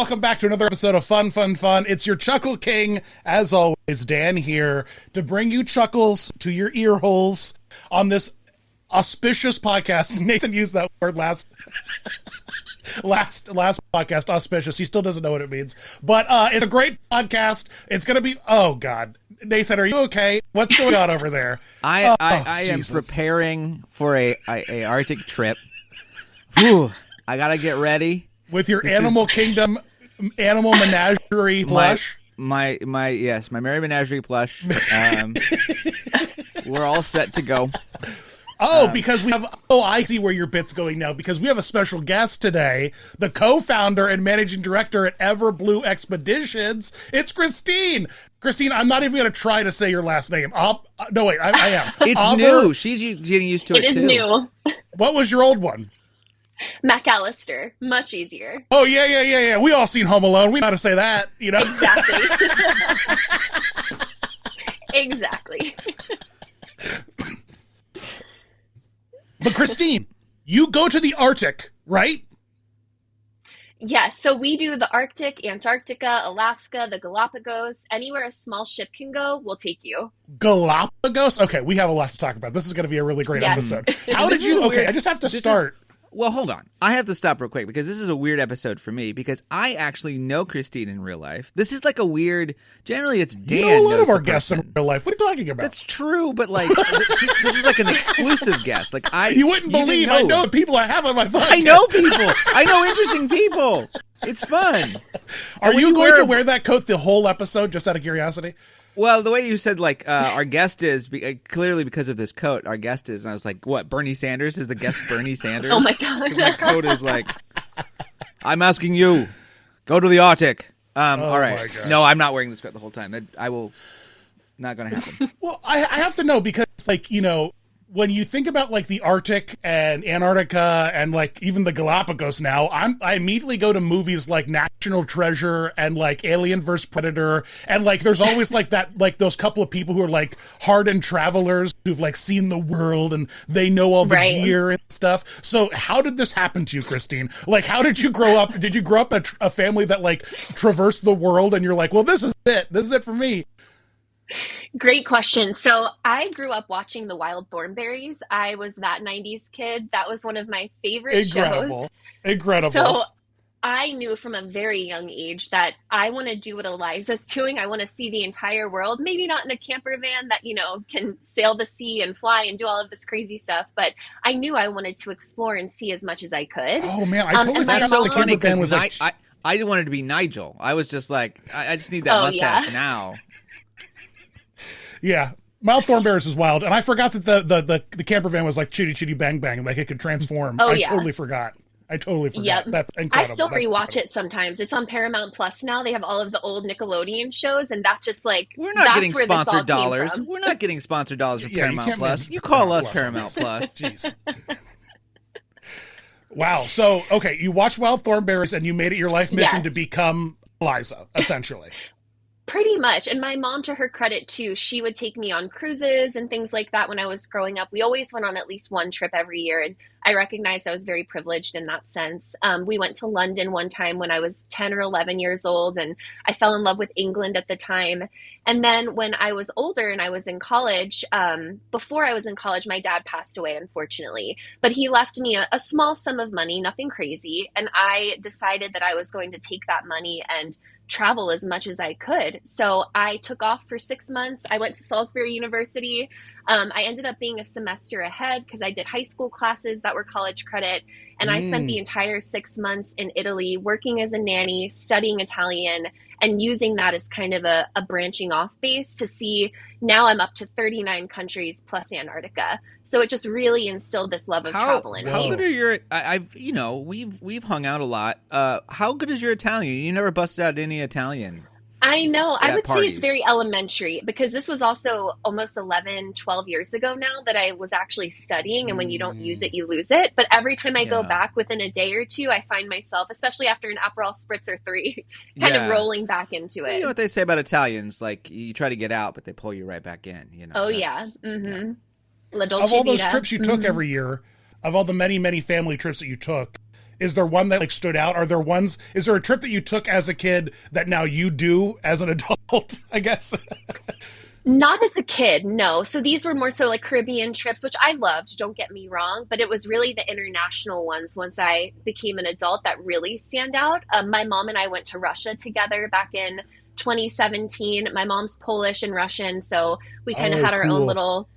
welcome back to another episode of Fun. It's your Chuckle King, as always, Dan here, to bring you chuckles to your ear holes on this auspicious podcast. Nathan used that word last podcast, auspicious. He still doesn't know what it means. But it's a great podcast. It's going to be, oh, God. Nathan, are you okay? What's going on over there? I am preparing for a Arctic trip. Whew, I got to get ready. With your Animal Kingdom animal menagerie plush? My Merry Menagerie plush. We're all set to go. Oh, because we have, I see where your bit's going now, because we have a special guest today, the co-founder and managing director at EverBlue Expeditions. It's Christine. Christine, I'm not even going to try to say your last name. No, wait, I am. It's new. She's getting used to it, too. It is new. What was your old one? McAllister. Much easier. Oh, yeah. We all seen Home Alone. We know how to say that, you know? Exactly. Exactly. But Christine, you go to the Arctic, right? Yes. So we do the Arctic, Antarctica, Alaska, the Galapagos. Anywhere a small ship can go, we'll take you. Galapagos? Okay, we have a lot to talk about. This is going to be a really great episode. How did you... Okay, I just have to start... Well, hold on. I have to stop real quick because this is a weird episode for me because I actually know Christine in real life. This is like a weird... Generally, it's Dan. You know a lot of our guests in real life. What are you talking about? That's true, but like this is like an exclusive guest. Like you wouldn't believe I know the people I have on my podcast. I know people. I know interesting people. It's fun. Are you going to wear that coat the whole episode, just out of curiosity? Well, the way you said, like, our guest is, clearly because of this coat, our guest is, and I was like, what, Bernie Sanders? Is the guest Bernie Sanders? Oh, my God. My coat is like, I'm asking you, go to the Arctic. All right. No, I'm not wearing this coat the whole time. I will, not going to happen. Well, I have to know because, like, you know, when you think about, like, the Arctic and Antarctica and, like, even the Galapagos now, I immediately go to movies like National Treasure and, like, Alien vs. Predator. And, like, there's always, like, that, like, those couple of people who are, like, hardened travelers who've, like, seen the world and they know all the gear and stuff. So how did this happen to you, Christine? Like, how did you grow up? Did you grow up in a family that, like, traversed the world and you're like, well, this is it. This is it for me. Great question. So I grew up watching the Wild Thornberrys. I was that 90s kid. That was one of my favorite shows. Incredible. So I knew from a very young age that I want to do what Eliza's doing. I want to see the entire world. Maybe not in a camper van that, you know, can sail the sea and fly and do all of this crazy stuff. But I knew I wanted to explore and see as much as I could. Oh, man. I totally forgot about the camper van was like... I wanted to be Nigel. I was just like, I just need that mustache now. Yeah, Wild Thornberrys is wild, and I forgot that the camper van was like Chitty Chitty Bang Bang, like it could transform. I totally forgot. Yep. That's incredible. I still rewatch it sometimes. It's on Paramount Plus now. They have all of the old Nickelodeon shows, and that's just like we're not getting sponsored dollars. We're not getting sponsored dollars from Paramount Plus. You call us Paramount Plus. Jeez. Wow. So okay, you watched Wild Thornberrys, and you made it your life mission to become Eliza, essentially. Pretty much. And my mom, to her credit too, she would take me on cruises and things like that when I was growing up. We always went on at least one trip every year. And I recognized I was very privileged in that sense. We went to London one time when I was 10 or 11 years old, and I fell in love with England at the time. And then when I was older and I was in college, before I was in college, my dad passed away, unfortunately. But he left me a small sum of money, nothing crazy. And I decided that I was going to take that money and travel as much as I could. So I took off for 6 months. I went to Salisbury University. I ended up being a semester ahead because I did high school classes that were college credit. And I spent the entire 6 months in Italy working as a nanny, studying Italian, and using that as kind of a branching off base to see now I'm up to 39 countries plus Antarctica. So it just really instilled this love of travel in me. How good are your, we've hung out a lot. How good is your Italian? You never busted out any Italian. I know. I would say it's very elementary because this was also almost 11, 12 years ago now that I was actually studying. And when you don't use it, you lose it. But every time I go back within a day or two, I find myself, especially after an Aperol Spritz or 3, kind of rolling back into it. You know what they say about Italians? Like, you try to get out, but they pull you right back in. You know. Oh, yeah. Mm-hmm. La Dolce Of all those Vita. trips you took every year, of all the many, many family trips that you took, Is there one that like stood out? Is there a trip that you took as a kid that now you do as an adult, I guess? Not as a kid, no. So these were more so like Caribbean trips, which I loved, don't get me wrong, but it was really the international ones once I became an adult that really stand out. My mom and I went to Russia together back in 2017. My mom's Polish and Russian, so we kind of had our own little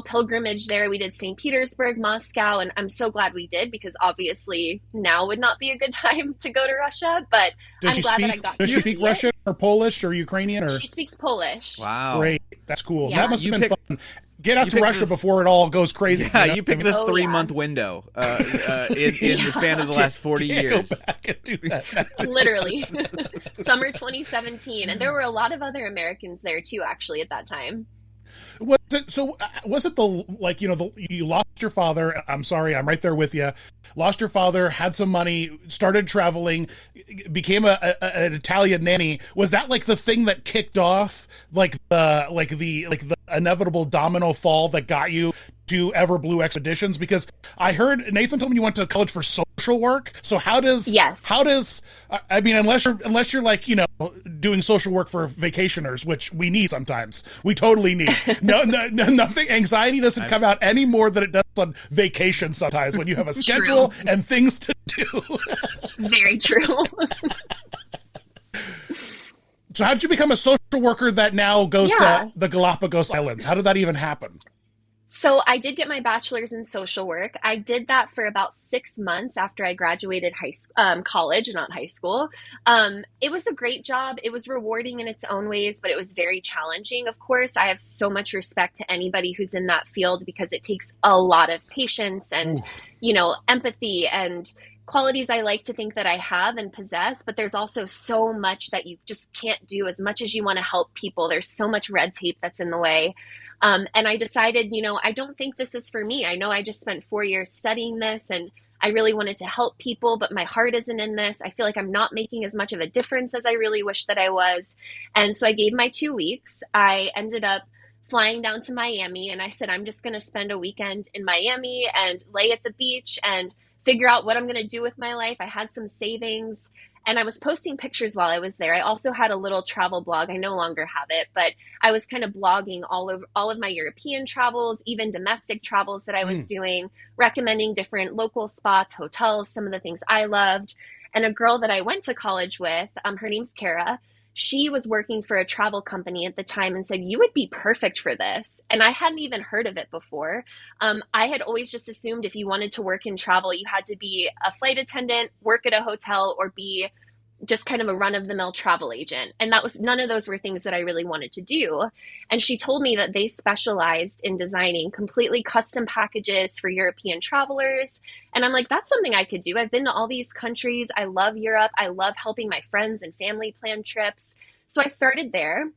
pilgrimage there. We did St. Petersburg, Moscow, and I'm so glad we did because obviously now would not be a good time to go to Russia, but I'm glad that I got to Does she speak Russian or Polish or Ukrainian? Or? She speaks Polish. Wow. Great. That's cool. Yeah. That must have been fun. Get out to Russia before it all goes crazy. Yeah, you picked the 3-month window in the span of the last 40 years. Go back and do that. Literally. Summer 2017. And there were a lot of other Americans there too, actually, at that time. Was it you lost your father? I'm sorry, I'm right there with you. Lost your father, had some money, started traveling, became an Italian nanny. Was that like the thing that kicked off like the inevitable domino fall that got you to EverBlue expeditions? Because I heard Nathan told me you went to college for social work. So unless you're like, doing social work for vacationers, which we need sometimes. We totally need. Nothing. Anxiety doesn't come out any more than it does on vacation sometimes when you have a schedule and things to do. Very true. So how did you become a social worker that now goes to the Galapagos Islands? How did that even happen? So I did get my bachelor's in social work. I did that for about 6 months after I graduated college, not high school. It was a great job. It was rewarding in its own ways, but it was very challenging. Of course, I have so much respect to anybody who's in that field because it takes a lot of patience and, empathy and qualities I like to think that I have and possess, but there's also so much that you just can't do as much as you want to help people. There's so much red tape that's in the way. And I decided, I don't think this is for me. I know I just spent 4 years studying this and I really wanted to help people, but my heart isn't in this. I feel like I'm not making as much of a difference as I really wish that I was. And so I gave my 2 weeks. I ended up flying down to Miami and I said, I'm just going to spend a weekend in Miami and lay at the beach and figure out what I'm going to do with my life. I had some savings and I was posting pictures while I was there. I also had a little travel blog. I no longer have it, but I was kind of blogging all of my European travels, even domestic travels that I was doing, recommending different local spots, hotels, some of the things I loved. And a girl that I went to college with, her name's Kara. She was working for a travel company at the time and said, you would be perfect for this. And I hadn't even heard of it before. I had always just assumed if you wanted to work in travel, you had to be a flight attendant, work at a hotel, or be just kind of a run-of-the-mill travel agent. And none of those were things that I really wanted to do. And she told me that they specialized in designing completely custom packages for European travelers. And I'm like, that's something I could do. I've been to all these countries. I love Europe. I love helping my friends and family plan trips. So I started there.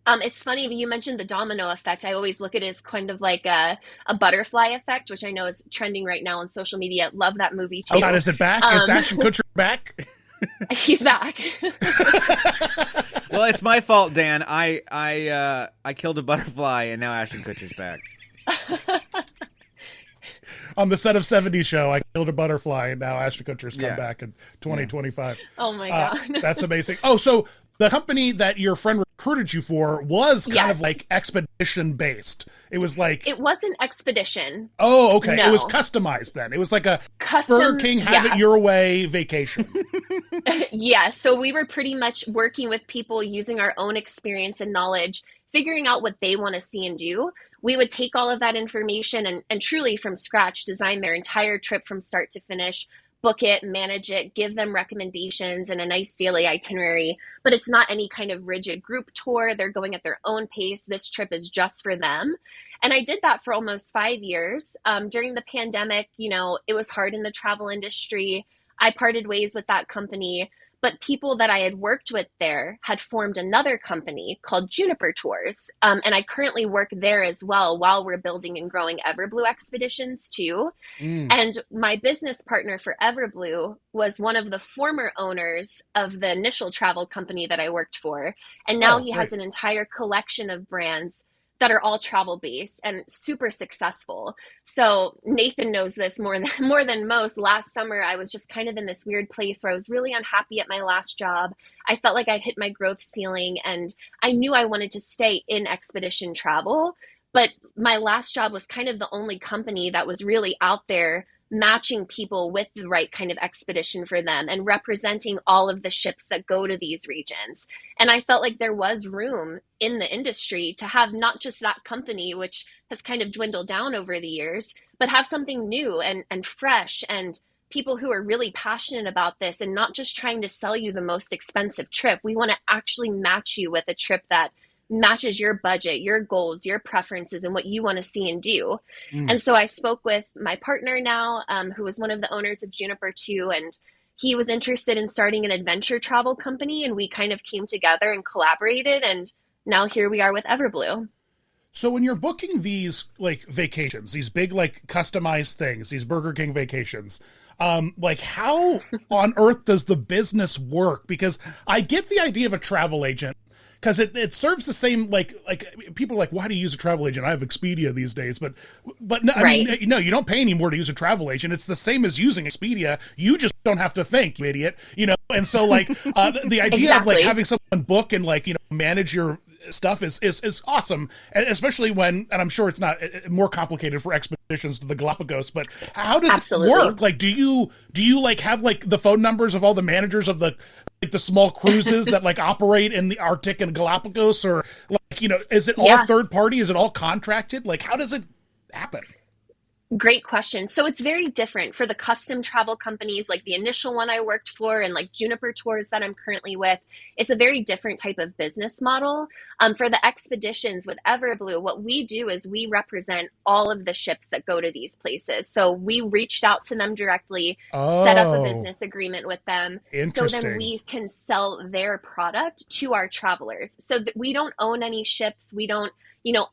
It's funny, you mentioned the domino effect. I always look at it as kind of like a butterfly effect, which I know is trending right now on social media. Love that movie too. Oh God, is it back? Is Ashton Kutcher back? He's back. Well, it's my fault, Dan. I killed a butterfly, and now Ashton Kutcher's back. On the set of 70s show, I killed a butterfly, and now Ashton Kutcher's come back in 2025. Oh my God. That's amazing. Oh, so the company that your friend recruited you for was kind of like expedition based. It was like... It wasn't expedition. Oh, okay. No. It was customized then. It was like a custom, Burger King have it your way vacation. Yeah. So we were pretty much working with people using our own experience and knowledge, figuring out what they want to see and do. We would take all of that information and truly from scratch design their entire trip from start to finish, book it, manage it, give them recommendations and a nice daily itinerary. But it's not any kind of rigid group tour. They're going at their own pace. This trip is just for them. And I did that for almost 5 years. During the pandemic, it was hard in the travel industry. I parted ways with that company. But people that I had worked with there had formed another company called Juniper Tours. And I currently work there as well while we're building and growing EverBlue expeditions too. And my business partner for EverBlue was one of the former owners of the initial travel company that I worked for. And now he has an entire collection of brands that are all travel based and super successful. So Nathan knows this more than most. Last summer, I was just kind of in this weird place where I was really unhappy at my last job. I felt like I'd hit my growth ceiling, and I knew I wanted to stay in expedition travel. But my last job was kind of the only company that was really out there matching people with the right kind of expedition for them and representing all of the ships that go to these regions. And I felt like there was room in the industry to have not just that company, which has kind of dwindled down over the years, but have something new and fresh, and people who are really passionate about this and not just trying to sell you the most expensive trip. We want to actually match you with a trip that matches your budget, your goals, your preferences, and what you want to see and do. And so I spoke with my partner now, who was one of the owners of Juniper too, and he was interested in starting an adventure travel company, and we kind of came together and collaborated, and now here we are with EverBlue. So when you're booking these like vacations, these big like customized things, these Burger King vacations, like how on earth does the business work? Because I get the idea of a travel agent, because it serves the same, like people are like, why do you use a travel agent? I have Expedia these days, but no, I mean, no, you don't pay anymore to use a travel agent. It's the same as using Expedia. You just don't have to think, you idiot, And so like the idea of like having someone book and like, manage your stuff is awesome, and especially when, and I'm sure it's not more complicated for expeditions to the Galapagos, but how does it work? Like, do you like have like the phone numbers of all the managers of the small cruises that like operate in the Arctic and Galapagos, or like, is it all third party? Is it all contracted? Like, how does it happen? Great question. So it's very different for the custom travel companies, like the initial one I worked for and like Juniper Tours that I'm currently with. It's a very different type of business model. For the expeditions with EverBlue, what we do is we represent all of the ships that go to these places. So we reached out to them directly, set up a business agreement with them. So then we can sell their product to our travelers. So we don't own any ships. We don't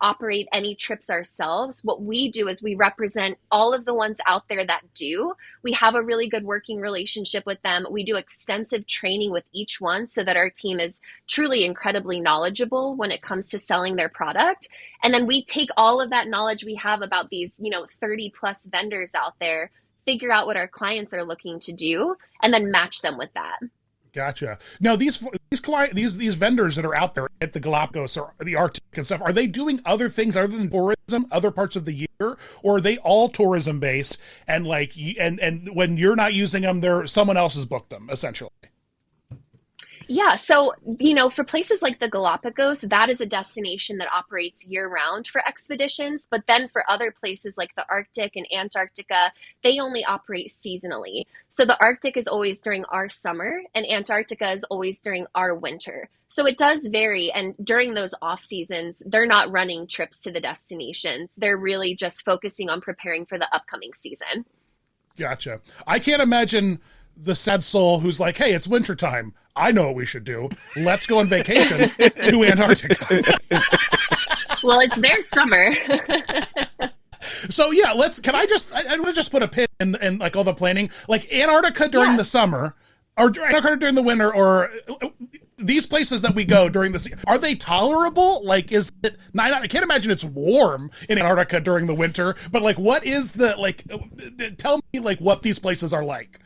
operate any trips ourselves. What we do is we represent all of the ones out there that do. We have a really good working relationship with them. We do extensive training with each one so that our team is truly incredibly knowledgeable when it comes to selling their product. And then we take all of that knowledge we have about these, 30 plus vendors out there, figure out what our clients are looking to do, and then match them with that. Gotcha. Now, these vendors that are out there at the Galapagos or the Arctic and stuff, are they doing other things other than tourism, other parts of the year, or are they all tourism based? And like, and when you're not using them, someone else has booked them essentially. Yeah. So, for places like the Galapagos, that is a destination that operates year round for expeditions. But then for other places like the Arctic and Antarctica, they only operate seasonally. So the Arctic is always during our summer and Antarctica is always during our winter. So it does vary. And during those off seasons, they're not running trips to the destinations. They're really just focusing on preparing for the upcoming season. Gotcha. I can't imagine the sad soul who's like, hey, it's wintertime. I know what we should do. Let's go on vacation to Antarctica. Well, it's their summer. So yeah, I want to just put a pin in like all the planning, like Antarctica during the summer, or Antarctica during the winter, or these places that we go during the are they tolerable? Like, is it? I can't imagine it's warm in Antarctica during the winter, but like, what is the like? Tell me like what these places are like.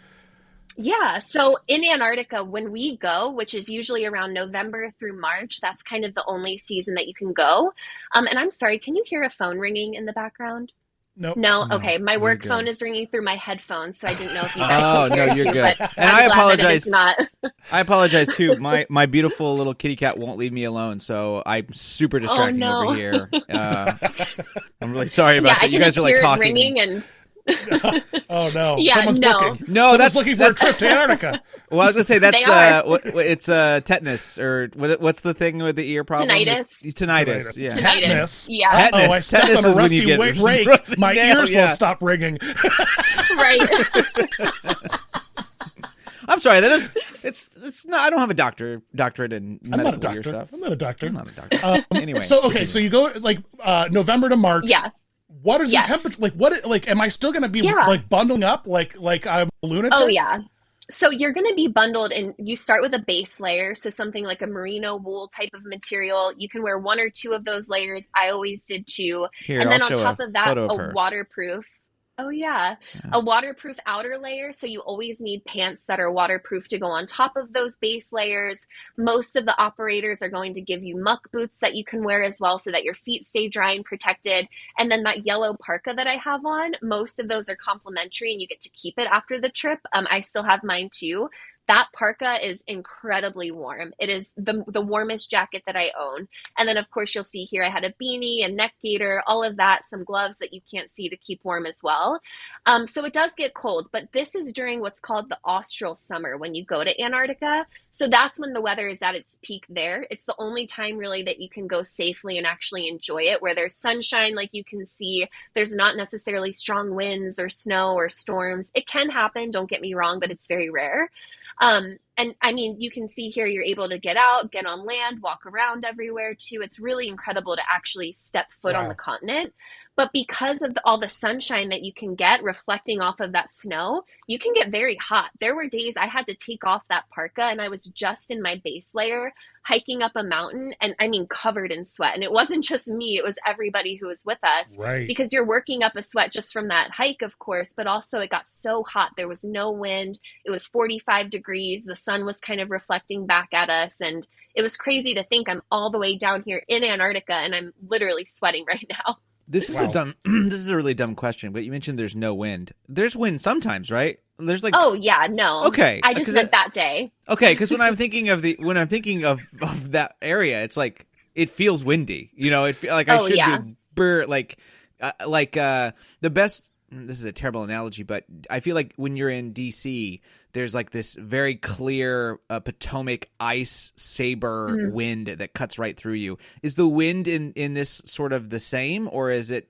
Yeah. So in Antarctica, when we go, which is usually around November through March, that's kind of the only season that you can go. And I'm sorry, can you hear a phone ringing in the background? Nope. No? Okay. My work phone is ringing through my headphones, so I didn't know if you guys could hear it you're too, good. but And I'm I glad apologize. that it is not. I apologize too. My beautiful little kitty cat won't leave me alone, so I'm super distracting over here. I'm really sorry about that. You guys are like talking. Ringing and Oh no! Yeah, Someone's booking. No, Someone's looking for a trip to Antarctica. Well, I was gonna say that's it's tetanus, or what's the thing with the ear problem? Tinnitus. Tinnitus. Yeah. Tetanus. Yeah. Tetanus. Oh, I stepped on a rusty rake. My ears won't stop ringing. Right. I'm sorry. It's not. I don't have a doctorate in medical ear stuff. I'm not a doctor. Anyway. So you go like November to March. Yeah. What is the temperature like? Am I still going to be like bundling up like I'm a lunatic? Oh yeah. So you're going to be bundled and you start with a base layer. So something like a merino wool type of material. You can wear one or two of those layers. I always did two. Here, And I'll then on show a top of that, photo of a her. waterproof. Oh yeah. Yeah. A waterproof outer layer. So you always need pants that are waterproof to go on top of those base layers. Most of the operators are going to give you muck boots that you can wear as well so that your feet stay dry and protected. And then that yellow parka that I have on, most of those are complimentary and you get to keep it after the trip. I still have mine too. That parka is incredibly warm. It is the warmest jacket that I own. And then, of course, you'll see here I had a beanie, a neck gaiter, all of that, some gloves that you can't see to keep warm as well. So it does get cold, but this is during what's called the austral summer when you go to Antarctica. So that's when the weather is at its peak there. It's the only time really that you can go safely and actually enjoy it, where there's sunshine like you can see. There's not necessarily strong winds or snow or storms. It can happen, don't get me wrong, but it's very rare. And I mean, you can see here, you're able to get out, get on land, walk around everywhere too. It's really incredible to actually step foot on the continent. But because of all the sunshine that you can get reflecting off of that snow, you can get very hot. There were days I had to take off that parka and I was just in my base layer hiking up a mountain, and I mean covered in sweat. And it wasn't just me, it was everybody who was with us. Right. Because you're working up a sweat just from that hike, of course, but also it got so hot. There was no wind. It was 45 degrees. The sun was kind of reflecting back at us. And it was crazy to think I'm all the way down here in Antarctica and I'm literally sweating right now. This is this is a really dumb question, but you mentioned there's no wind. There's wind sometimes, right? There's like, oh yeah, no. Okay. I just meant that day. Okay, because when I'm thinking of that area, it's like it feels windy. You know, it like I should be the best. This is a terrible analogy, but I feel like when you're in DC, there's like this very clear Potomac ice saber wind that cuts right through you. Is the wind in this sort of the same, or is it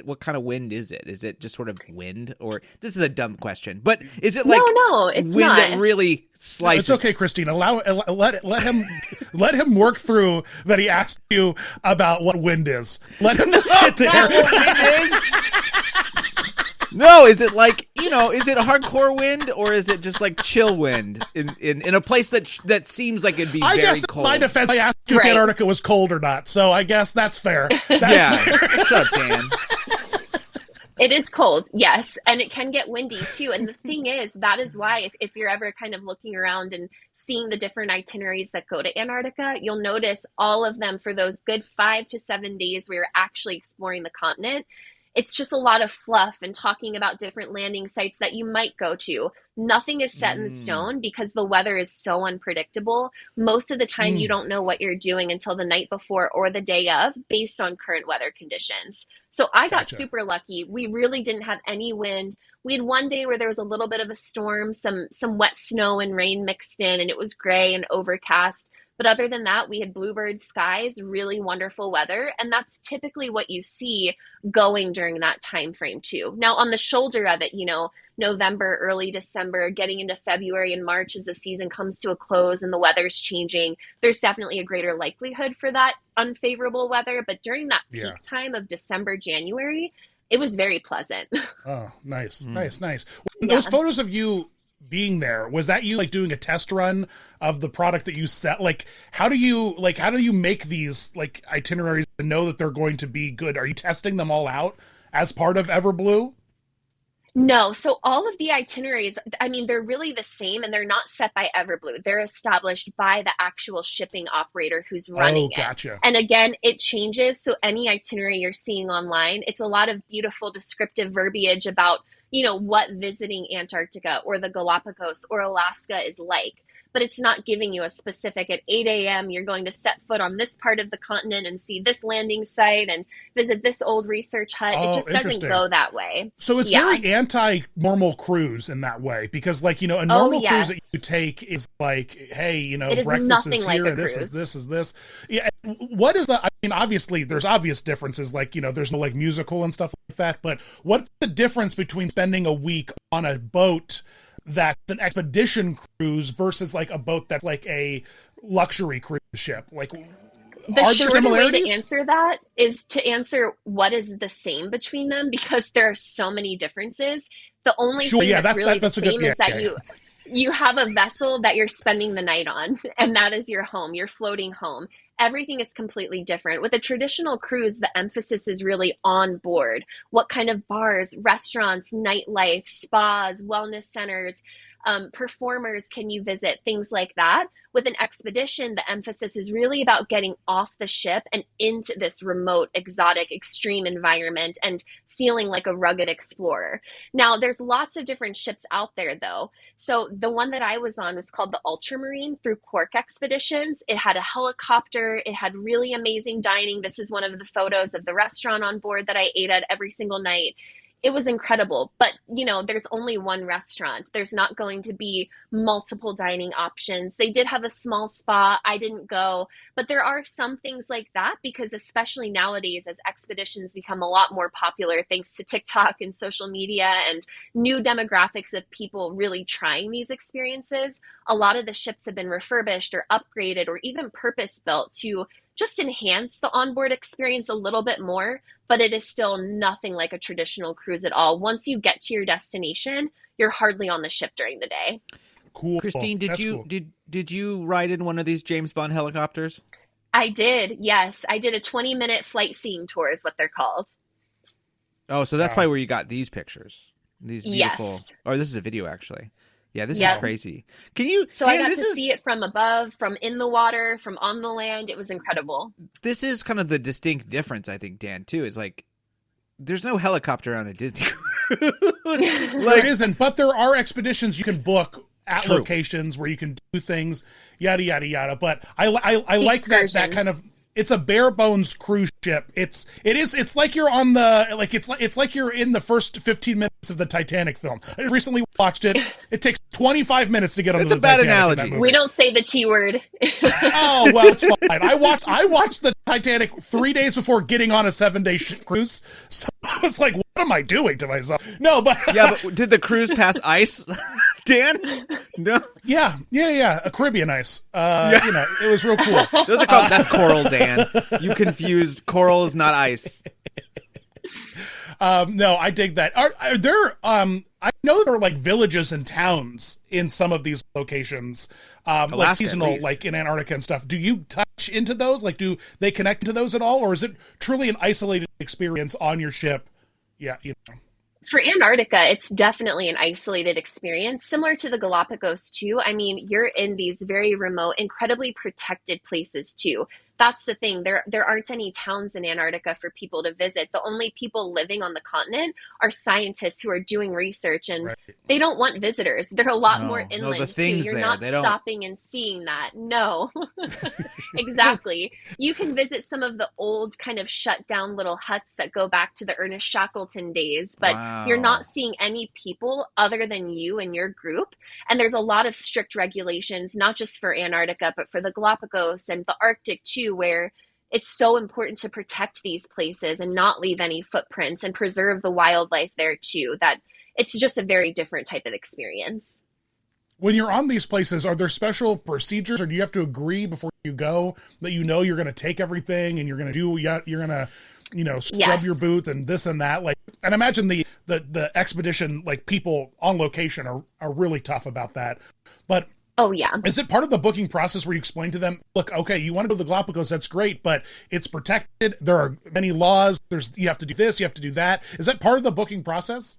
what kind of wind is it? Is it just sort of wind, or this is a dumb question, but is it like no, it's wind not. that really slices? No, it's okay, Christine. Let him work through that. He asked you about what wind is. Let him just get there. No, is it like, is it a hardcore wind, or is it just like chill wind in a place that seems like it'd be very cold? I guess in my defense, I asked you if Antarctica was cold or not, so I guess that's fair. Fair. Shut up, Dan. It is cold, yes, and it can get windy too. And the thing is, that is why if you're ever kind of looking around and seeing the different itineraries that go to Antarctica, you'll notice all of them for those good 5 to 7 days where you're actually exploring the continent. It's just a lot of fluff and talking about different landing sites that you might go to. Nothing is set in stone because the weather is so unpredictable. Most of the time, you don't know what you're doing until the night before or the day of, based on current weather conditions. So I got super lucky. We really didn't have any wind. We had one day where there was a little bit of a storm, some wet snow and rain mixed in, and it was gray and overcast. But other than that, we had bluebird skies, really wonderful weather, and that's typically what you see going during that time frame too. Now, on the shoulder of it, November, early December, getting into February and March as the season comes to a close and the weather's changing, there's definitely a greater likelihood for that unfavorable weather. But during that peak time of December, January, it was very pleasant. Oh, nice. Those photos of you being there, was that you like doing a test run of the product that you set? Like how do you make these like itineraries to know that they're going to be good? Are you testing them all out as part of EverBlue? No, so all of the itineraries, I mean, they're really the same and they're not set by EverBlue. They're established by the actual shipping operator who's running it. And again, it changes. So any itinerary you're seeing online, it's a lot of beautiful descriptive verbiage about what visiting Antarctica or the Galapagos or Alaska is like. But it's not giving you a specific at 8 a.m. you're going to set foot on this part of the continent and see this landing site and visit this old research hut. It just doesn't go that way. So it's very anti-normal cruise in that way, because a normal cruise that you take is like, hey, breakfast is here and this is this. Yeah. What is the, I mean, obviously there's obvious differences, like, there's no like musical and stuff like that, but what's the difference between spending a week on a boat that's an expedition cruise versus like a boat that's like a luxury cruise ship? Like, the shorter way to answer that is to answer what is the same between them, because there are so many differences. The only thing that's really the same is that You have a vessel that you're spending the night on, and that is your home. You're floating home. Everything is completely different. With a traditional cruise, the emphasis is really on board. What kind of bars, restaurants, nightlife, spas, wellness centers, performers can you visit, things like that. With an expedition, the emphasis is really about getting off the ship and into this remote, exotic, extreme environment and feeling like a rugged explorer. Now, there's lots of different ships out there, though. So the one that I was on was called the Ultramarine through Quark Expeditions. It had a helicopter. It had really amazing dining. This is one of the photos of the restaurant on board that I ate at every single night. It was incredible, but there's only one restaurant. There's not going to be multiple dining options. They did have a small spa. I didn't go, but there are some things like that because especially nowadays as expeditions become a lot more popular thanks to TikTok and social media and new demographics of people really trying these experiences, a lot of the ships have been refurbished or upgraded or even purpose built to just enhance the onboard experience a little bit more, but it is still nothing like a traditional cruise at all. Once you get to your destination, you're hardly on the ship during the day. Cool. Christine, did you ride in one of these James Bond helicopters? I did, yes. I did a 20-minute flight scene tour is what they're called. Oh, so that's probably where you got these pictures. These beautiful. Yes. Or this is a video, actually. Yeah, this is crazy. Can you? So Dan, I got to see it from above, from in the water, from on the land. It was incredible. This is kind of the distinct difference, I think, Dan, too, is like there's no helicopter on a Disney cruise. There isn't, but there are expeditions you can book at True. Locations where you can do things, yada yada yada. But I like that kind of. It's a bare bones cruise ship. It's like you're on the it's like you're in the first 15 minutes of the Titanic film. I recently watched it. It takes 25 minutes to get on the Titanic. That's a bad analogy. We don't say the T word. Oh well, it's fine. I watched the Titanic 3 days before getting on a 7-day cruise. So I was like, what am I doing to myself? No, but yeah, but did the cruise pass ice, Dan? No. Yeah, a Caribbean ice. It was real cool. Those are called that's coral, Dan. You confused. Coral is not ice. No, I dig that. Are there? I know there are like villages and towns in some of these locations, Alaska, like seasonal, like in Antarctica and stuff. Do you touch into those? Like, do they connect to those at all, or is it truly an isolated experience on your ship? Yeah, For Antarctica, it's definitely an isolated experience, similar to the Galapagos too. I mean, you're in these very remote, incredibly protected places too. That's the thing. There aren't any towns in Antarctica for people to visit. The only people living on the continent are scientists who are doing research, and they don't want visitors. They're a lot more inland too. You're not stopping and seeing that. No, exactly. You can visit some of the old kind of shut down little huts that go back to the Ernest Shackleton days, but you're not seeing any people other than you and your group. And there's a lot of strict regulations, not just for Antarctica, but for the Galapagos and the Arctic too, where it's so important to protect these places and not leave any footprints and preserve the wildlife there too, that it's just a very different type of experience. When you're on these places, are there special procedures, or do you have to agree before you go that you're going to take everything and you're going to scrub your boot and this and that? Like, and imagine the expedition, like people on location are really tough about that. But oh yeah, is it part of the booking process where you explain to them, look, okay, you want to go to the Galapagos, that's great, but it's protected. There are many laws. You have to do this, you have to do that. Is that part of the booking process?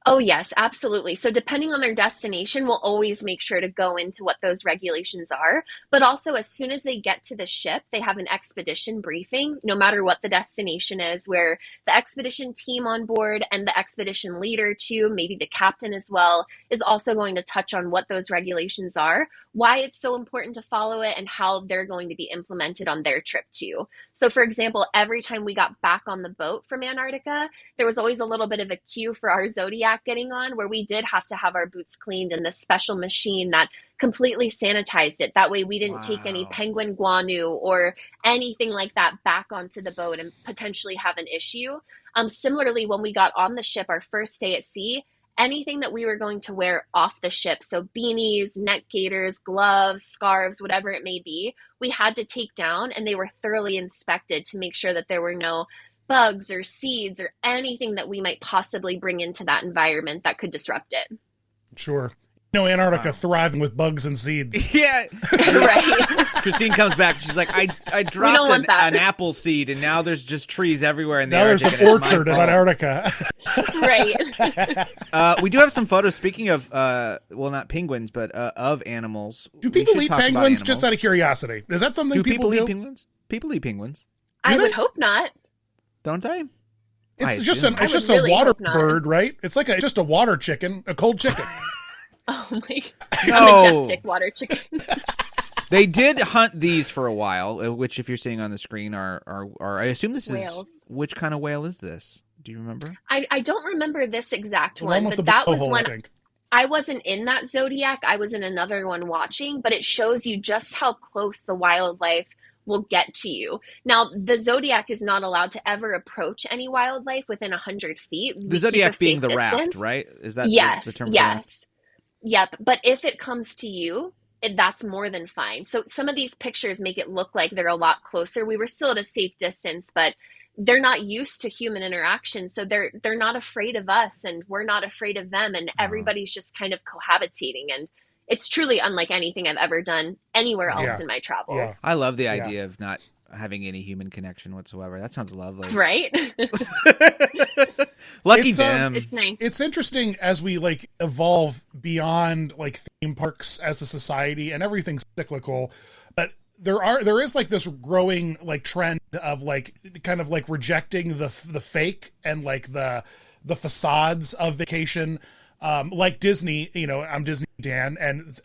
Oh, yes, absolutely. So depending on their destination, we'll always make sure to go into what those regulations are. But also, as soon as they get to the ship, they have an expedition briefing, no matter what the destination is, where the expedition team on board and the expedition leader too, maybe the captain as well, is also going to touch on what those regulations are, why it's so important to follow it, and how they're going to be implemented on their trip too. So for example, every time we got back on the boat from Antarctica, there was always a little bit of a queue for our Zodiac getting on, where we did have to have our boots cleaned in this special machine that completely sanitized it. That way we didn't take any penguin guano or anything like that back onto the boat and potentially have an issue. Similarly, when we got on the ship, our first day at sea, anything that we were going to wear off the ship, so beanies, neck gaiters, gloves, scarves, whatever it may be, we had to take down, and they were thoroughly inspected to make sure that there were no bugs or seeds or anything that we might possibly bring into that environment that could disrupt it. Sure. Antarctica thriving with bugs and seeds. Yeah. Right. Christine comes back. She's like, I dropped an apple seed, and now there's just trees everywhere in the Now Arctic. There's an orchard in Antarctica. Right. We do have some photos. Speaking of, not penguins, but of animals. Do people eat penguins? Just out of curiosity, is that something people eat penguins? People eat penguins. I would hope not. Don't they? It's just a water bird, right? It's like just a water chicken, a cold chicken. Oh my God. A majestic water chicken. They did hunt these for a while, which, if you're seeing on the screen, are I assume this whales. is which kind of whale is this? Do you remember? I don't remember this exact one, but that was one. I wasn't in that Zodiac. I was in another one watching, but it shows you just how close the wildlife will get to you. Now, the Zodiac is not allowed to ever approach any wildlife within 100 feet. The Zodiac being the raft, right? Is that the term? Yes. Yep. But if it comes to you, that's more than fine. So some of these pictures make it look like they're a lot closer. We were still at a safe distance, but they're not used to human interaction. So they're not afraid of us, and we're not afraid of them. And everybody's just kind of cohabitating. And it's truly unlike anything I've ever done anywhere else in my travels. Yeah. I love the idea of not having any human connection whatsoever. That sounds lovely. Right? Lucky them. It's nice. It's interesting as we evolve beyond theme parks as a society, and everything's cyclical, but there is this growing trend of kind of rejecting the fake and the facades of vacation. Like Disney, I'm Disney Dan, and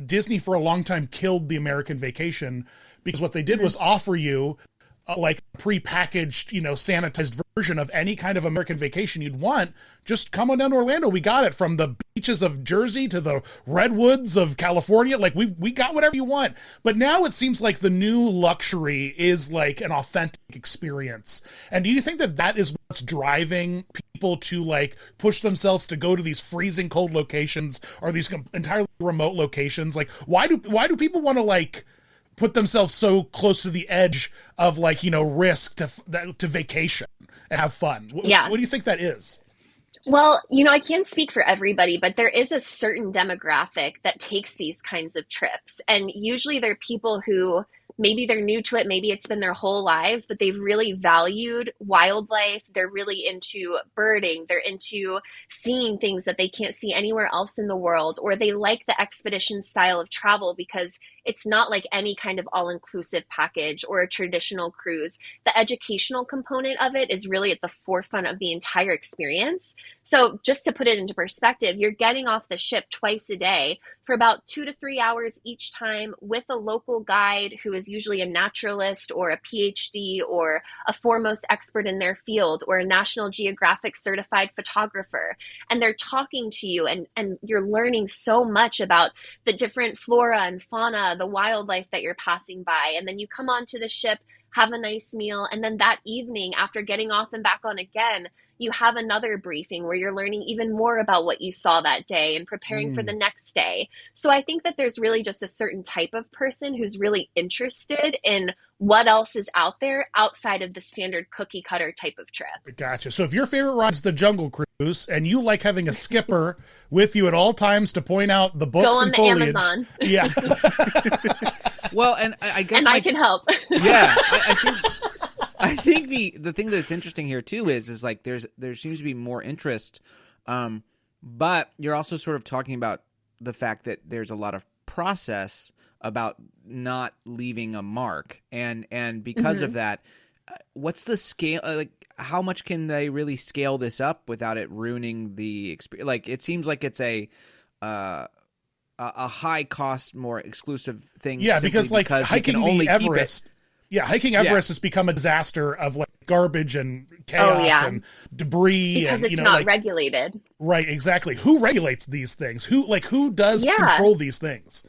Disney for a long time killed the American vacation, because what they did was offer you a prepackaged, sanitized version of any kind of American vacation you'd want. Just come on down to Orlando. We got it, from the beaches of Jersey to the redwoods of California. We got whatever you want. But now it seems like the new luxury is an authentic experience. And do you think that is what's driving people to push themselves to go to these freezing cold locations, or these entirely remote locations? Why do people want to put themselves so close to the edge of risk to vacation and have fun? What do you think that is? Well, I can't speak for everybody, but there is a certain demographic that takes these kinds of trips. And usually they're people who maybe they're new to it, maybe it's been their whole lives, but they've really valued wildlife. They're really into birding. They're into seeing things that they can't see anywhere else in the world, or they like the expedition style of travel because it's not like any kind of all-inclusive package or a traditional cruise. The educational component of it is really at the forefront of the entire experience. So just to put it into perspective, you're getting off the ship twice a day for about 2 to 3 hours each time with a local guide who is usually a naturalist or a PhD or a foremost expert in their field, or a National Geographic certified photographer. And they're talking to you, and you're learning so much about the different flora and fauna, the wildlife that you're passing by. And then you come onto the ship, have a nice meal, and then that evening, after getting off and back on again, you have another briefing where you're learning even more about what you saw that day and preparing for the next day. So I think that there's really just a certain type of person who's really interested in what else is out there outside of the standard cookie cutter type of trip. Gotcha. So if your favorite ride's the Jungle Cruise, and you like having a skipper with you at all times to point out the books and foliage. Go on the Amazon. Yeah. Well, and I guess I can help. Yeah, I think the thing that's interesting here too is there seems to be more interest, but you're also sort of talking about the fact that there's a lot of process about not leaving a mark, and because of that, what's the scale? How much can they really scale this up without it ruining the experience? It seems like it's a high cost, more exclusive thing. Yeah, because hiking the Everest. Yeah, hiking Everest has become a disaster of garbage and chaos and debris, because and it's not regulated. Right, exactly. Who regulates these things? Who does control these things?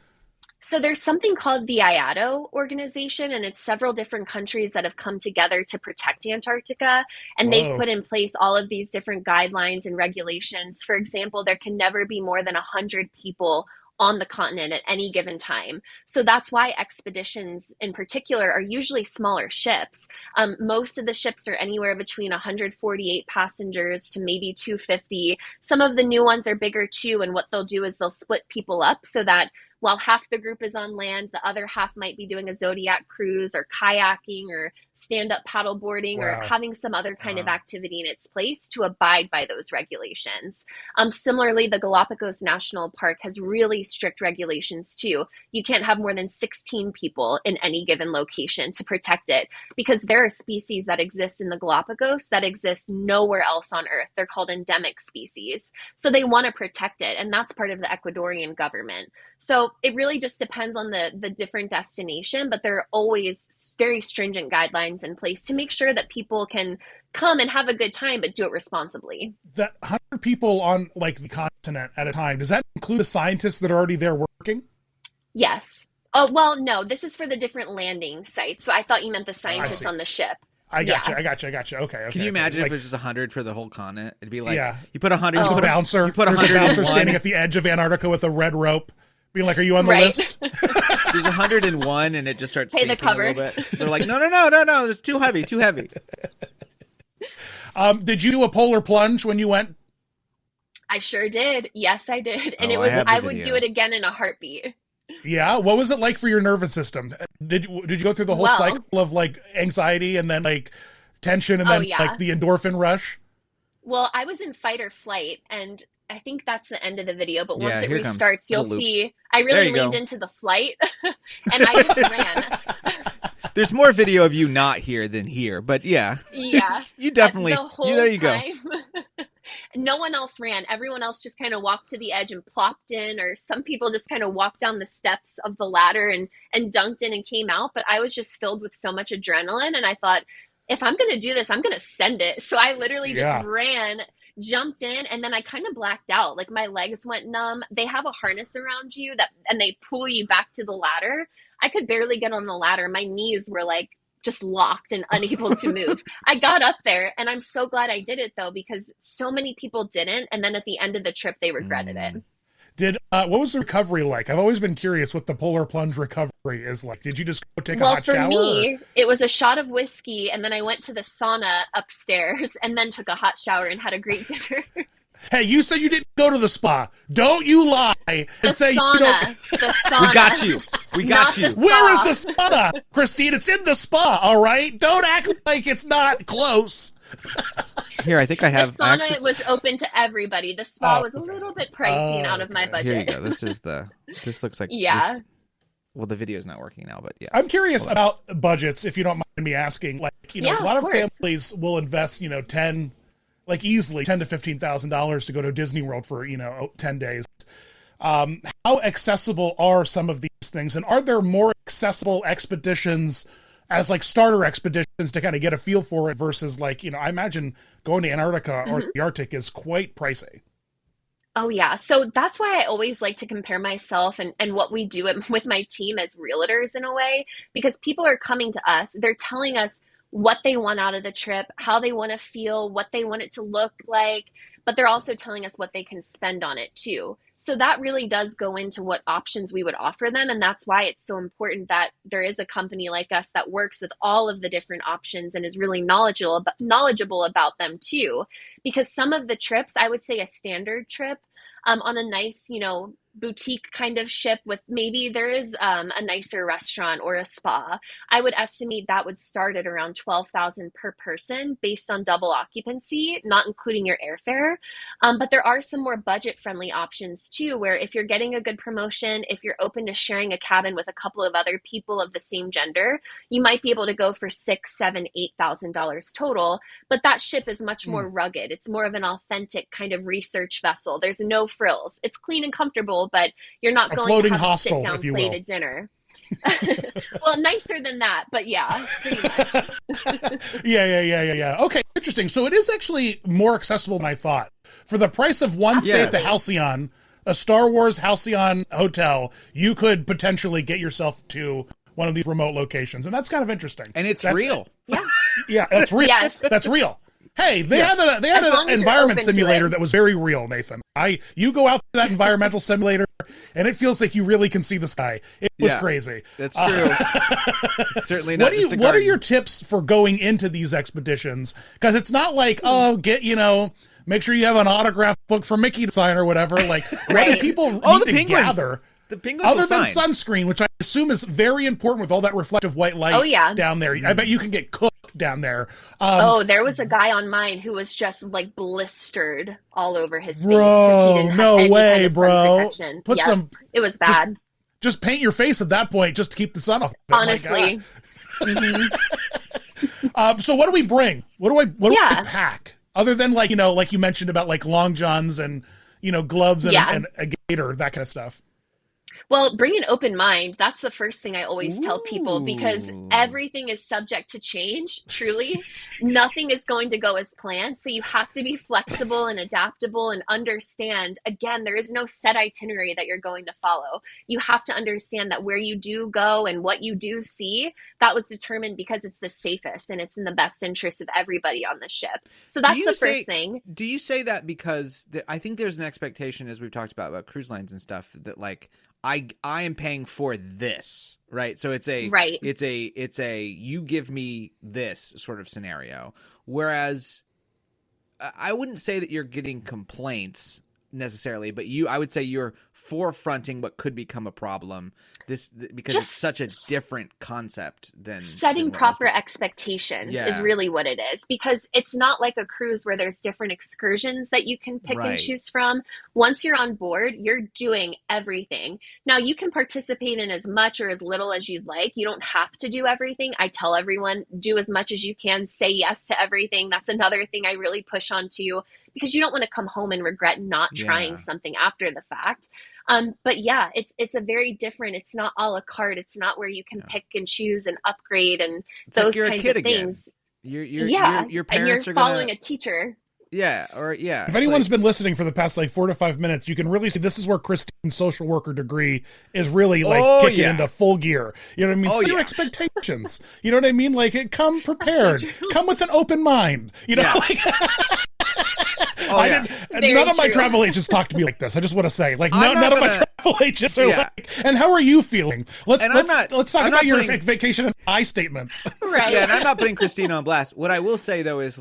So there's something called the IATO organization, and it's several different countries that have come together to protect Antarctica, and they've put in place all of these different guidelines and regulations. For example, there can never be more than 100 people on the continent at any given time. So that's why expeditions in particular are usually smaller ships. Most of the ships are anywhere between 148 passengers to maybe 250. Some of the new ones are bigger too, and what they'll do is they'll split people up so that while half the group is on land, the other half might be doing a Zodiac cruise or kayaking or stand-up paddle boarding or having some other kind of activity in its place to abide by those regulations. Similarly, the Galapagos National Park has really strict regulations too. You can't have more than 16 people in any given location to protect it, because there are species that exist in the Galapagos that exist nowhere else on Earth. They're called endemic species. So they want to protect it, and that's part of the Ecuadorian government. So it really just depends on the different destination, but there are always very stringent guidelines in place to make sure that people can come and have a good time, but do it responsibly. That 100 people on like the continent at a time, does that include the scientists that are already there working? Yes. Oh, well, no, this is for the different landing sites. So I thought you meant the scientists on the ship. I got you. Okay. Can you imagine if it was just 100 for the whole continent? It'd be like, you put 100. There's a bouncer. You put There's a bouncer standing at the edge of Antarctica with a red rope, being like, "Are you on the list?" There's 101, and it just starts pay the cover. A little bit. They're like, no, it's too heavy. Did you do a polar plunge when you went? I sure did. Yes, I did, and I would do it again in a heartbeat. Yeah, what was it like for your nervous system? Did you go through the whole cycle of like anxiety and then like tension and then like the endorphin rush? Well, I was in fight or flight, and I think that's the end of the video, but once it restarts, you'll see I really leaned into the flight and I just ran. There's more video of you not here than here, but yeah. You definitely, there you go. No one else ran. Everyone else just kind of walked to the edge and plopped in, or some people just kind of walked down the steps of the ladder and dunked in and came out. But I was just filled with so much adrenaline, and I thought, if I'm going to do this, I'm going to send it. So I literally just ran, jumped in, and then I kind of blacked out. Like my legs went numb. They have a harness around you and they pull you back to the ladder. I could barely get on the ladder. My knees were like just locked and unable to move. I got up there, and I'm so glad I did it though, because so many people didn't. And then at the end of the trip, they regretted it. What was the recovery like? I've always been curious what the polar plunge recovery is like. Did you just go take a hot shower? Well, for me, it was a shot of whiskey, and then I went to the sauna upstairs and then took a hot shower and had a great dinner. Hey, you said you didn't go to the spa. Don't you lie and say sauna, you don't. The sauna. We got you. Where is the sauna, Christine? It's in the spa, all right? Don't act like it's not close. Here, I think I have. The sauna was open to everybody. The spa was a little bit pricey and out of my budget. Here you go. This looks like. Yeah. Well, the video's not working now, but yeah. I'm curious about budgets, if you don't mind me asking. Like, a lot of families will invest, easily $10,000 to $15,000 to go to Disney World for, 10 days. How accessible are some of these things? And are there more accessible expeditions as like starter expeditions to kind of get a feel for it versus I imagine going to Antarctica or the Arctic is quite pricey. Oh, yeah. So that's why I always like to compare myself and what we do with my team as realtors in a way, because people are coming to us. They're telling us what they want out of the trip, how they want to feel, what they want it to look like, but they're also telling us what they can spend on it too. So that really does go into what options we would offer them. And that's why it's so important that there is a company like us that works with all of the different options and is really knowledgeable about them too. Because some of the trips, I would say a standard trip on a nice, boutique kind of ship with maybe there is a nicer restaurant or a spa, I would estimate that would start at around $12,000 per person based on double occupancy, not including your airfare. But there are some more budget friendly options too, where if you're getting a good promotion, if you're open to sharing a cabin with a couple of other people of the same gender, you might be able to go for $6,000, $7,000, $8,000 total. But that ship is much more rugged. It's more of an authentic kind of research vessel. There's no frills. It's clean and comfortable, but you're not going to have a sit-down plated dinner. Well, nicer than that, but yeah, pretty much. Yeah. Okay, interesting. So it is actually more accessible than I thought. For the price of one stay at the Halcyon, a Star Wars Halcyon hotel, you could potentially get yourself to one of these remote locations, and that's kind of interesting. And that's real. Yeah. Yeah, that's real. Yes. That's real. Hey, they had an environment simulator that was very real, Nathan. You go out to that environmental simulator, and it feels like you really can see the sky. It was crazy. That's true. It's certainly not. What are your tips for going into these expeditions? Because it's not like, make sure you have an autograph book for Mickey to sign or whatever. Like, what do people need to gather? The penguins other than sunscreen, which I assume is very important with all that reflective white light down there. I bet you can get cooked down there. There was a guy on mine who was just like blistered all over his face. Bro, no way, bro. It was bad. Just paint your face at that point just to keep the sun off. Honestly. So what do we bring? What do we pack? Other than like you mentioned about like long johns and, gloves and a gator, that kind of stuff. Well, bring an open mind. That's the first thing I always tell people, because everything is subject to change, truly. Nothing is going to go as planned. So you have to be flexible and adaptable and understand, again, there is no set itinerary that you're going to follow. You have to understand that where you do go and what you do see, that was determined because it's the safest and it's in the best interest of every on the ship. So that's the first thing. Do you say that because I think there's an expectation, as we've talked about cruise lines and stuff, that like, I am paying for this, right? So it's a you give me this sort of scenario. Whereas I wouldn't say that you're getting complaints necessarily, but I would say you're forefronting what could become a problem. Because it's such a different concept than setting proper expectations is really what it is, because it's not like a cruise where there's different excursions that you can pick and choose from. Once you're on board, you're doing everything. Now you can participate in as much or as little as you'd like. You don't have to do everything. I tell everyone, do as much as you can, say yes to everything. That's another thing I really push on to, because you don't want to come home and regret not trying something after the fact. But it's a very different, it's not a la carte. It's not where you can pick and choose and upgrade and it's those like kinds of things. Your parents and you're are following a teacher. If anyone's been listening for the past 4 to 5 minutes, you can really see this is where Christine's social worker degree is really kicking into full gear. You know what I mean? Set your expectations. You know what I mean? Like, come prepared, come with an open mind. None of my travel agents talk to me like this. I just want to say, none of my travel agents are like, and how are you feeling? Let's talk about your vacation and I statements. Right. Yeah, and I'm not putting Christine on blast. What I will say though is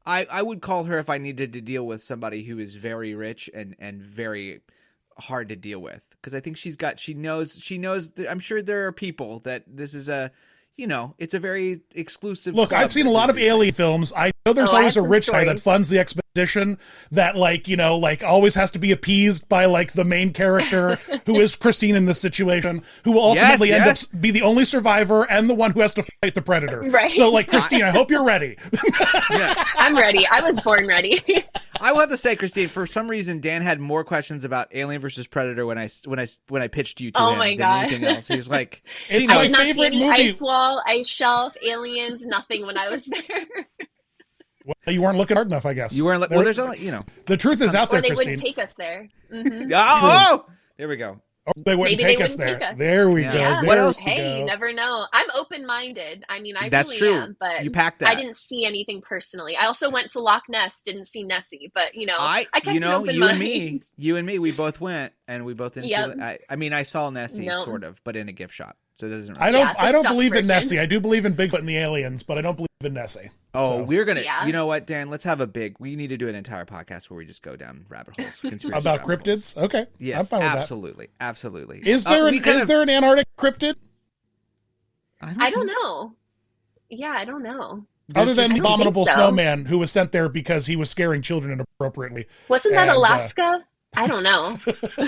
I would call her if I needed to deal with somebody who is very rich and very hard to deal with, because I think she knows that I'm sure there are people that this is it's a very exclusive. Look, I've seen a lot of alien films. I know there's always a rich guy that funds the expedition that always has to be appeased by the main character who is Christine in this situation, who will ultimately end up be the only survivor and the one who has to fight the predator. Right. So Christine, I hope you're ready. I'm ready. I was born ready. I will have to say, Christine, for some reason, Dan had more questions about Alien versus Predator when I pitched you to him than anything else. He was like, "It's my my favorite favorite movie." Ice wall, ice shelf, aliens, nothing when I was there. Well, you weren't looking hard enough, I guess. You weren't. Well, there's the truth is out there, or they Christine. wouldn't take us there. Mm-hmm. There we go. Or they wouldn't take us there. There we go. Yeah. What else? Hey, you never know. I'm open-minded. I mean, That's really true. am, but you packed that. I didn't see anything personally. I also went to Loch Ness, didn't see Nessie, but I kept an open mind. You and me, we both went, and we both didn't see. I mean, I saw Nessie sort of, but in a gift shop. So that doesn't. Really I don't believe in Nessie. I do believe in Bigfoot and the aliens, but I don't believe in Nessie. Oh, we're gonna. Yeah. You know what, Dan? Let's have we need to do an entire podcast where we just go down rabbit holes. About cryptids? Holes. Okay. Yes, I'm fine absolutely, with that. Absolutely. Is there an Antarctic cryptid? I don't know. Yeah, I don't know. Other than the abominable snowman who was sent there because he was scaring children inappropriately. Wasn't that Alaska? I don't know.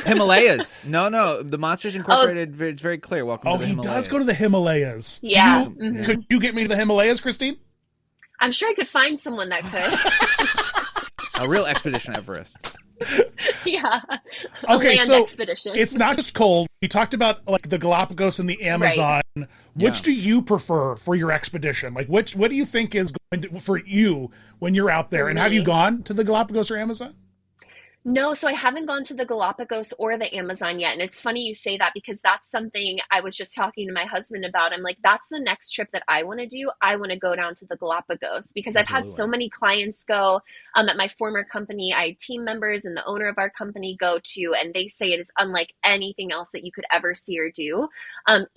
Himalayas. No. The Monsters Incorporated, it's very clear. Welcome to the Himalayas. He does go to the Himalayas. Yeah. Could you get me to the Himalayas, Christine? I'm sure I could find someone that could. A real Expedition Everest. Yeah. Okay, land so expedition. It's not just cold. We talked about the Galapagos and the Amazon. Right. Which do you prefer for your expedition? What do you think is going to, for you when you're out there? And have you gone to the Galapagos or Amazon? No, so I haven't gone to the Galapagos or the Amazon yet. And it's funny you say that because that's something I was just talking to my husband about. I'm like, that's the next trip that I want to do. I want to go down to the Galapagos because I've had so many clients go at my former company. I had team members and the owner of our company go to, and they say it is unlike anything else that you could ever see or do,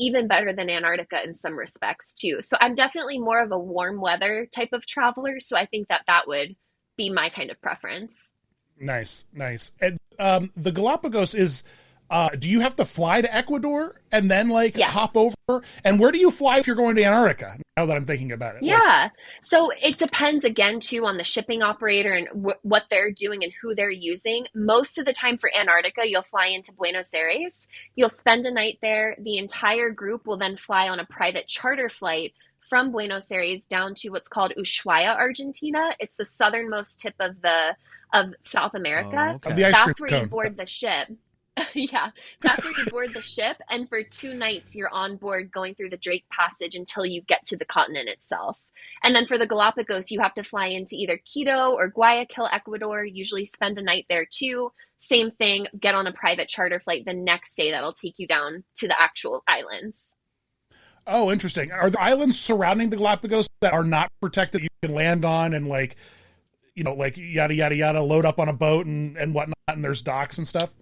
even better than Antarctica in some respects too. So I'm definitely more of a warm weather type of traveler. So I think that that would be my kind of preference. Nice. And the Galapagos is, do you have to fly to Ecuador and then Yes. hop over? And where do you fly if you're going to Antarctica? Now that I'm thinking about it. Yeah. So it depends again too on the shipping operator and what they're doing and who they're using. Most of the time for Antarctica, you'll fly into Buenos Aires. You'll spend a night there. The entire group will then fly on a private charter flight from Buenos Aires down to what's called Ushuaia, Argentina. It's the southernmost tip of South America. Oh, okay. Of the ice cream That's where cone. you board the ship. Yeah, that's where you board the ship. And for 2 nights, you're on board going through the Drake Passage until you get to the continent itself. And then for the Galapagos, you have to fly into either Quito or Guayaquil, Ecuador, usually spend a night there too. Same thing, get on a private charter flight the next day that'll take you down to the actual islands. Oh, interesting. Are there islands surrounding the Galapagos that are not protected you can land on and yada, yada, yada, load up on a boat and whatnot, and there's docks and stuff?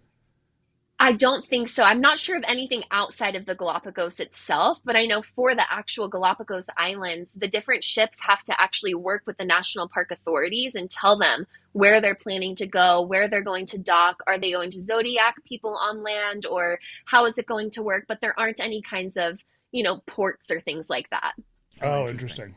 I don't think so. I'm not sure of anything outside of the Galapagos itself, but I know for the actual Galapagos Islands, the different ships have to actually work with the national park authorities and tell them where they're planning to go, where they're going to dock. Are they going to Zodiac people on land, or how is it going to work? But there aren't any kinds of, ports or things like that. Oh, interesting.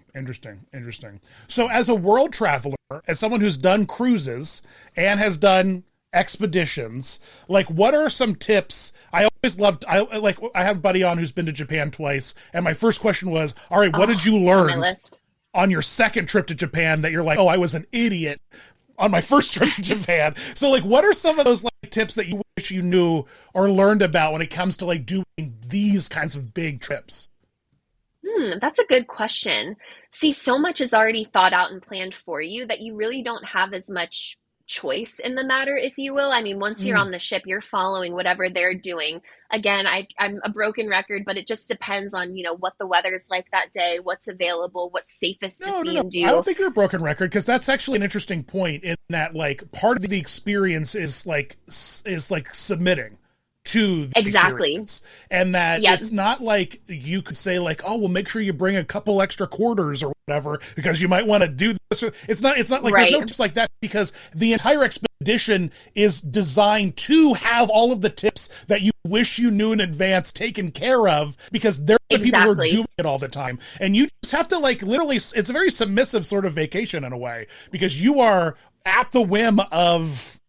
So as a world traveler, as someone who's done cruises and has done expeditions, what are some tips? I have a buddy on who's been to Japan twice, and my first question was, all right, what did you learn on your second trip to Japan that you're like, oh, I was an idiot on my first trip to Japan? So what are some of those tips that you wish you knew or learned about when it comes to doing these kinds of big trips? That's a good question. See, so much is already thought out and planned for you that you really don't have as much choice in the matter, if you will. I mean, once you're on the ship, you're following whatever they're doing. Again, I'm a broken record, but it just depends on, what the weather's like that day, what's available, what's safest to see and do. I don't think you're a broken record, because that's actually an interesting point in that, part of the experience is submitting to the experience. And that it's not like you could say oh, well, make sure you bring a couple extra quarters or whatever because you might want to do this. It's not like there's no tips like that, because the entire expedition is designed to have all of the tips that you wish you knew in advance taken care of, because they're the people who are doing it all the time. And you just have to literally, it's a very submissive sort of vacation in a way, because you are at the whim of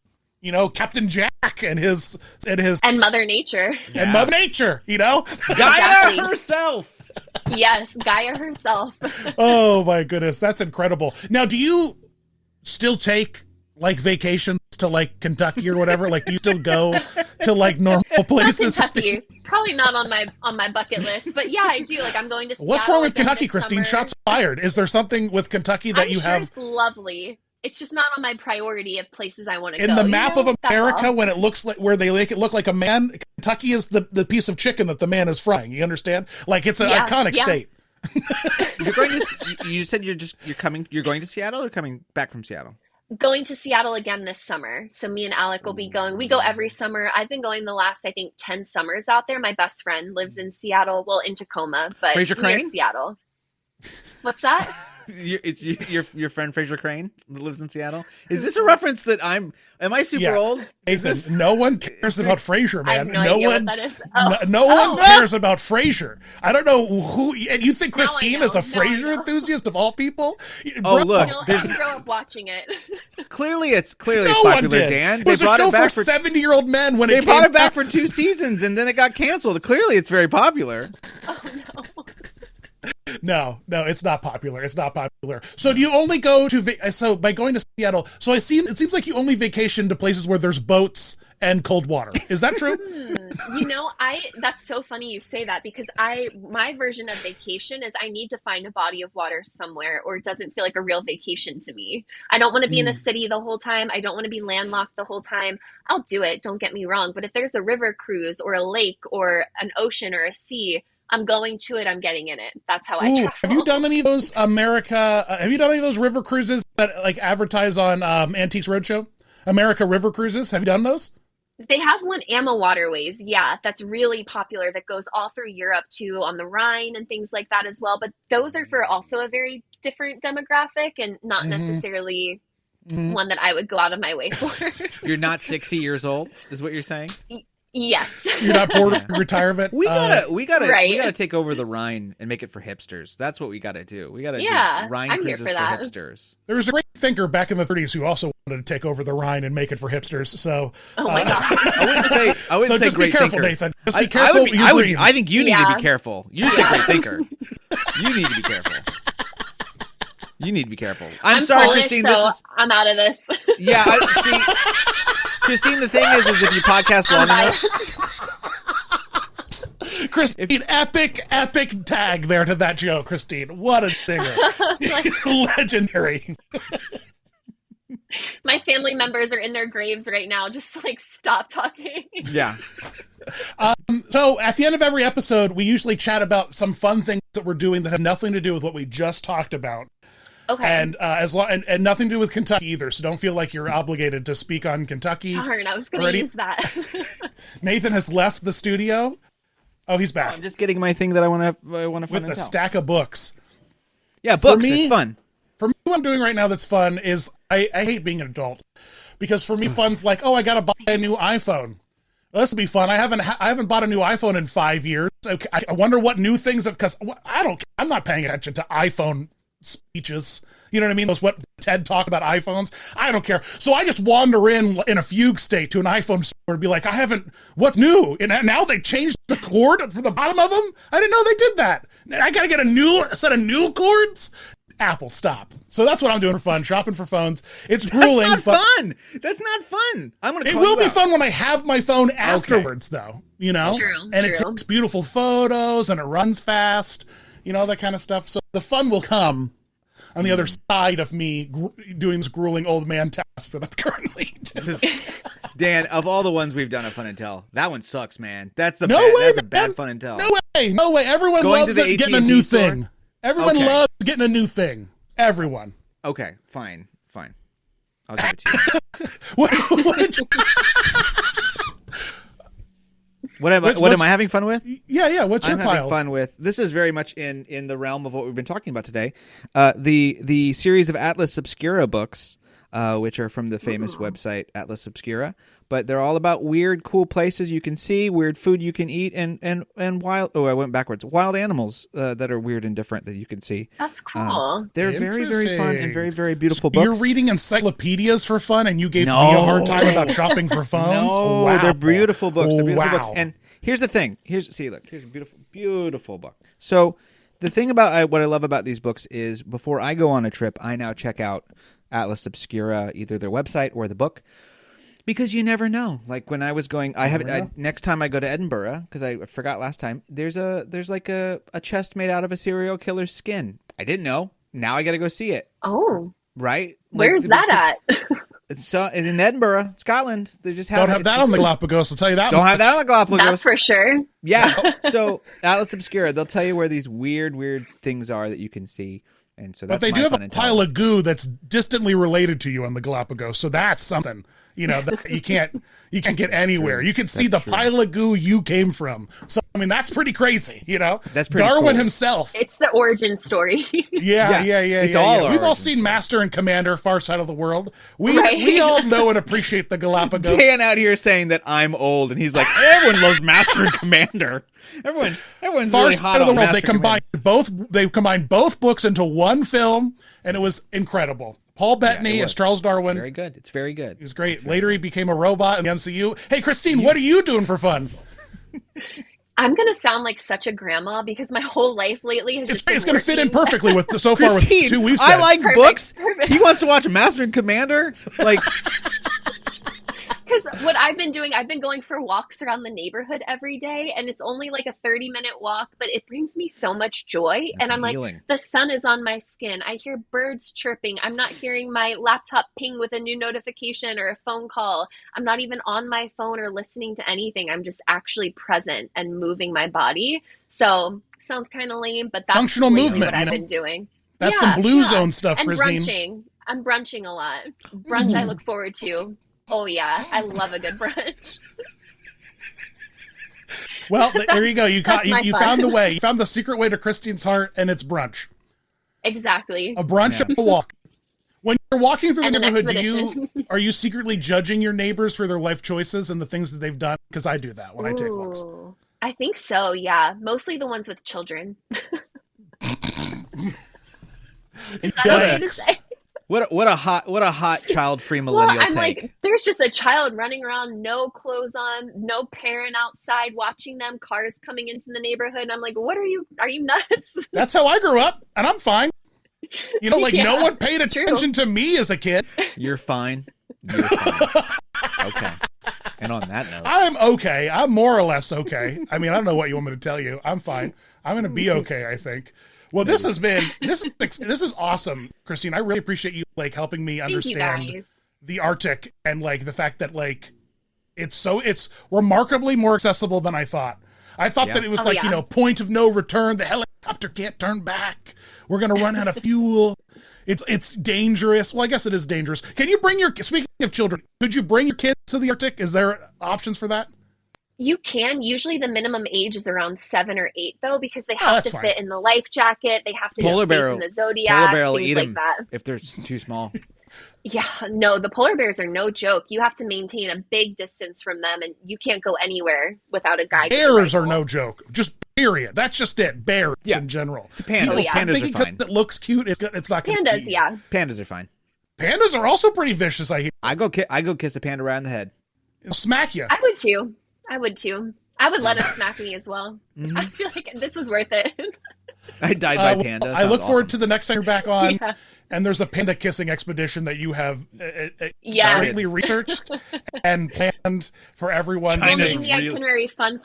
Captain Jack and Mother Nature. And Mother Nature, Gaia herself. Yes, Gaia herself. Oh my goodness, that's incredible. Now, do you still take vacations to Kentucky or whatever? Do you still go to normal places? Not Kentucky. Probably not on my bucket list, but yeah, I do. I'm going to Seattle. What's wrong with Kentucky, Christine? Summer. Shots fired. Is there something with Kentucky that you have? It's lovely. It's just not on my priority of places I want to go. In the map of America, when it looks where they make it look like a man, Kentucky is the piece of chicken that the man is frying. You understand? It's an iconic state. You're going to. You said you're going to Seattle, or coming back from Seattle? Going to Seattle again this summer. So me and Alec will be going. We go every summer. I've been going the last, I think, 10 summers out there. My best friend lives in Seattle. Well, in Tacoma, but Fraser Crane? near Seattle. What's that? It's your friend Fraser Crane that lives in Seattle. Is this a reference that am I super old? Nathan, no one cares about Frasier, man. I have no idea what that is. No one cares about Frasier. I don't know who. And you think Christine is a Frasier enthusiast of all people? Oh, look, I didn't grow up watching it. Clearly it's no popular, one did. Dan. It was a show for 70-year-old men when they brought it back for 2 seasons and then it got canceled. Clearly it's very popular. Oh no. No, it's not popular. It's not popular. So do you only go to, so by going to Seattle, so it seems like you only vacation to places where there's boats and cold water. Is that true? That's so funny you say that, because my version of vacation is I need to find a body of water somewhere, or it doesn't feel like a real vacation to me. I don't want to be in a city the whole time. I don't want to be landlocked the whole time. I'll do it, don't get me wrong. But if there's a river cruise or a lake or an ocean or a sea, I'm going to it. I'm getting in it. That's how I travel. Have you done any of those have you done any of those river cruises that like advertise on Antiques Roadshow? America River Cruises. Have you done those? They have one, Amma Waterways. Yeah, that's really popular. That goes all through Europe too, on the Rhine and things like that as well. But those are for also a very different demographic and not necessarily one that I would go out of my way for. You're not 60 years old, is what you're saying? Yes. You're not bored of retirement? We gotta take over the Rhine and make it for hipsters. That's what we gotta do. We gotta do Rhine cruises for hipsters. There was a great thinker back in the 30s who also wanted to take over the Rhine and make it for hipsters. So, oh my God. I wouldn't say just great be careful, thinker. Nathan. Just be careful. I think you need to be careful. You say great thinker. You need to be careful. You need to be careful. I'm sorry, Polish, Christine. So I'm out of this. Yeah, see, Christine. The thing is if you podcast long enough. Christine, epic tag there to that joke, Christine. What a singer. Legendary. My family members are in their graves right now. Just like, stop talking. Yeah. So at the end of every episode, we usually chat about some fun things that we're doing that have nothing to do with what we just talked about. Okay. And and nothing to do with Kentucky either, so don't feel like you're obligated to speak on Kentucky. Darn, I was going to use that. Nathan has left the studio. Oh, he's back. I'm just getting my thing that I want to with a stack of books. Yeah, books. It's fun. For me, what I'm doing right now that's fun is I hate being an adult, because for me, fun's like, oh, I got to buy a new iPhone. Well, this will be fun. I haven't bought a new iPhone in 5 years. Okay, I wonder what new things because I'm not paying attention to iPhone speeches, you know what I mean? Those what TED talk about iPhones. I don't care. So I just wander in a fugue state to an iPhone store and be like, what's new? And now they changed the cord for the bottom of them. I didn't know they did that. I gotta get a set of new cords. Apple, stop. So that's what I'm doing for fun, shopping for phones. It's grueling. That's not fun. That's not fun. It will be fun when I have my phone afterwards, though. You know, True. It takes beautiful photos and it runs fast. You know, that kind of stuff. So the fun will come on the other side of me doing this grueling old man task that I'm currently doing. Dan, of all the ones we've done at Fun and Tell, that one sucks, man. That's a bad Fun and Tell. No way. Everyone loves getting a new thing. Everyone loves getting a new thing. Everyone. Okay, fine. I'll give it to you. What am I having fun with? Yeah. What's your pile? I'm having fun with. This is very much in the realm of what we've been talking about today. The series of Atlas Obscura books, which are from the famous website Atlas Obscura, but they're all about weird, cool places you can see, weird food you can eat, and wild. Oh, I went backwards. Wild animals that are weird and different that you can see. That's cool. They're very, very fun and very, very beautiful books. You're reading encyclopedias for fun, and you gave me a hard time about shopping for phones. No, wow. They're beautiful books. They're beautiful books. And here's the thing. Here's a beautiful, beautiful book. So the thing about what I love about these books is before I go on a trip, I now check out Atlas Obscura, either their website or the book. Because you never know. Like when I was going, next time I go to Edinburgh, because I forgot last time. There's like a chest made out of a serial killer's skin. I didn't know. Now I got to go see it. Oh, right. Where's that at? It's in Edinburgh, Scotland. They just don't have that on the Galapagos. I'll tell you that. Don't have that on the Galapagos. That's for sure. Yeah. So Atlas Obscura, they'll tell you where these weird things are that you can see. And so that's but they do have a pile of goo that's distantly related to you on the Galapagos. So that's something. You know, that you can't get anywhere. You can see the pile of goo you came from. So I mean, that's pretty crazy. You know, that's pretty Darwin cool. himself. It's the origin story. Yeah. It's all. We've all seen Master and Commander, Far Side of the World. We all know and appreciate the Galapagos. Dan out here saying that I'm old, and he's like, everyone loves Master and Commander. Everyone's Far really Side hot of the on World. Master They combined both books into one film, and it was incredible. Paul Bettany as Charles Darwin. It's very good. He was great. Later, he became a robot in the MCU. Hey, Christine, what are you doing for fun? I'm going to sound like such a grandma because my whole life lately has just been It's going to fit in perfectly with with Christine, 2 we've said. I like books. Perfect. He wants to watch Master and Commander. Like, Because what I've been doing, I've been going for walks around the neighborhood every day, and it's only like a 30-minute walk, but it brings me so much joy. That's and I'm healing. like, the sun is on my skin. I hear birds chirping. I'm not hearing my laptop ping with a new notification or a phone call. I'm not even on my phone or listening to anything. I'm just actually present and moving my body. So sounds kind of lame, but that's functional movement. What I've been doing. That's some blue zone stuff, and Christine. Brunching. I'm brunching a lot. Brunch I look forward to. Oh yeah, I love a good brunch. Well, there you go. You found the way. You found the secret way to Christine's heart, and it's brunch. Exactly. A brunch and a walk. When you're walking through the neighborhood, are you secretly judging your neighbors for their life choices and the things that they've done? Because I do that when I take walks. I think so. Yeah, mostly the ones with children. What a hot child-free millennial I'm take. Like, there's just a child running around, no clothes on, no parent outside watching them, cars coming into the neighborhood. And I'm like, are you nuts? That's how I grew up, and I'm fine. You know, like no one paid attention to me as a kid. You're fine. Okay. And on that note, I'm okay. I'm more or less okay. I mean, I don't know what you want me to tell you. I'm fine. I'm going to be okay, I think. Well, this is awesome, Christine. I really appreciate you like helping me understand the Arctic and like the fact that like it's remarkably more accessible than I thought. I thought that it was point of no return. The helicopter can't turn back. We're going to run out of fuel. It's dangerous. Well, I guess it is dangerous. Can you speaking of children, could you bring your kids to the Arctic? Is there options for that? You can. Usually the minimum age is around 7 or 8, though, because they have to fit in the life jacket. They have to be safe in the Zodiac, things like that. If they're too small. Yeah, no, the polar bears are no joke. You have to maintain a big distance from them, and you can't go anywhere without a guide. Bears are no joke. Just period. That's just it. Bears in general. It's pandas. Pandas are fine. It looks cute. It's not going to be. Pandas are fine. Pandas are also pretty vicious, I hear. I go kiss a panda right in the head. It'll smack you. I would too. I would let him smack me as well. Mm-hmm. I feel like this was worth it. I died by pandas. I look forward to the next time you're back on. Yeah. And there's a panda kissing expedition that you have greatly researched and planned for everyone. Making the itinerary fun.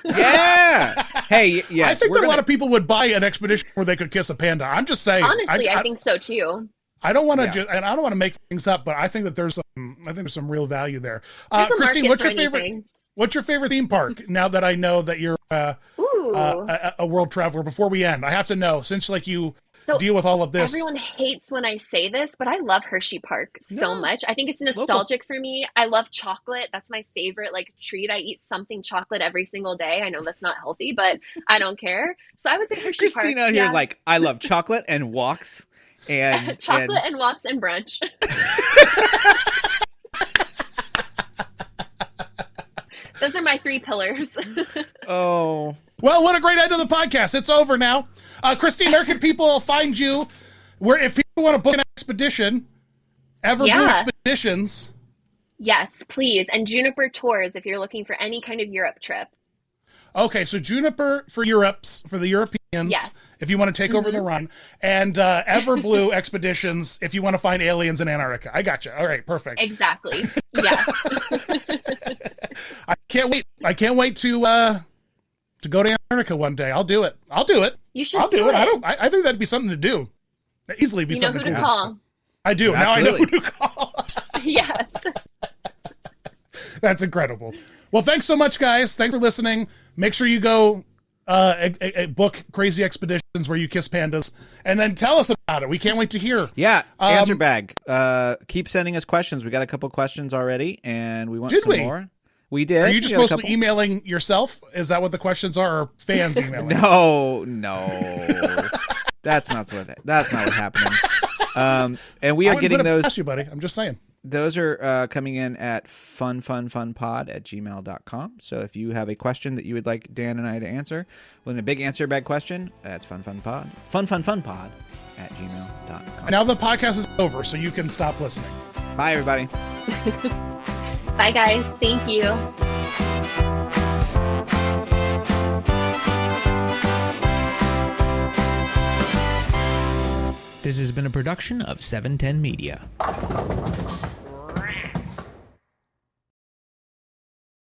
Yeah. Hey, yes. I think that a lot of people would buy an expedition where they could kiss a panda. I'm just saying. Honestly, I think so too. I don't want to, and I don't want to make things up, but I think that there's some real value there. Christine, what's your favorite theme park? Now that I know that you're a world traveler, before we end, I have to know, since like you deal with all of this. Everyone hates when I say this, but I love Hershey Park so much. I think it's nostalgic for me. I love chocolate. That's my favorite treat. I eat something chocolate every single day. I know that's not healthy, but I don't care. So I would say Hershey Park. Christine out here I love chocolate and walks. And chocolate and walks and brunch. Those are my 3 pillars. Oh. Well, what a great end to the podcast. It's over now. Christine, where can people find you? If people want to book an expedition, EverBlue Expeditions. Yes, please. And Juniper Tours if you're looking for any kind of Europe trip. Okay, so Juniper for the Europeans, if you want to take over the run, and EverBlue Expeditions if you want to find aliens in Antarctica. I got you. All right, perfect. Exactly. Yes. I can't wait to go to Antarctica one day. I'll do it. You should. I'll do it. I think that'd be something to do. That'd easily be something to do. You know who to call. I do. Absolutely. Now I know who to call. Yes. That's incredible. Well, thanks so much, guys. Thanks for listening. Make sure you go book Crazy Expeditions where you kiss pandas, and then tell us about it. We can't wait to hear. Yeah, answer bag. Keep sending us questions. We got a couple questions already, and we want some more. We did. Are you just mostly emailing yourself? Is that what the questions are, or fans emailing? No. That's not what's happening. And we are getting those. Ask you, buddy. I'm just saying. Those are coming in at funfunfunpod@gmail.com. So if you have a question that you would like Dan and I to answer, with a big answer bag question, that's funfunpod@gmail.com. Now the podcast is over, so you can stop listening. Bye, everybody. Bye, guys. Thank you. This has been a production of 710 Media.